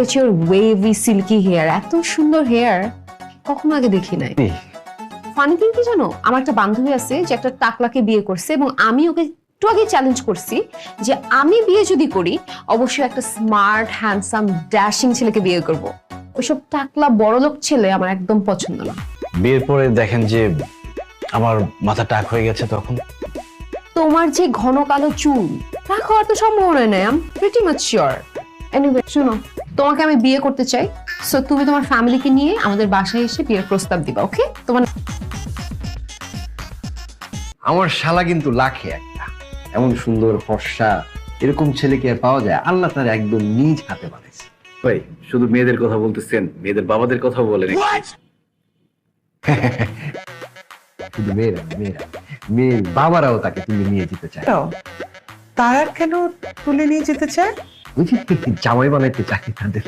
your wavy silky hair, এত সুন্দর hair কখনো আগে দেখি নাই। ফানি থিং কি জানো, আমার একটা বান্ধবী আছে যে একটা টাকলাকে বিয়ে করছে এবং আমি ওকে একটু আগে চ্যালেঞ্জ করছি যে আমি বিয়ে যদি করি অবশ্যই একটা স্মার্ট হ্যান্ডসাম ড্যাশিং ছেলেকে বিয়ে করব। ওইসব টাকলা বড়লোক ছেলে আমার একদম পছন্দ না। বিয়ের পরে দেখেন যে আমার মাথা টাক হয়ে গেছে, তখন তোমার যে ঘন কালো চুল টাক হওয়ার তো সম্ভাবনা নেই, I am pretty much sure. Anyway শুনো, তোমাকে আমি বিয়ে করতে চাই, সো তুমি তোমার ফ্যামিলিকে নিয়ে আমাদের বাসায় এসে বিয়ের প্রস্তাব দিবা, ওকে? তোমার আমার শালা কিন্তু লাখে একটা, এমন সুন্দর ফর্সা এরকম ছেলে কি আর পাওয়া যায়? আল্লাহ তার একদম নিজ হাতে বানাইছে। ভাই শুধু মেয়েদের কথা বলতেছেন, মেয়েদের বাবাদের কথা বলেন। শুধু মেয়েরা মেয়ের বাবারাও তাকে তুলে নিয়ে যেতে চায়। তারা কেন তুলে নিয়ে যেতে চায়? বুঝি জামাই বানাইতে চায় তাদের।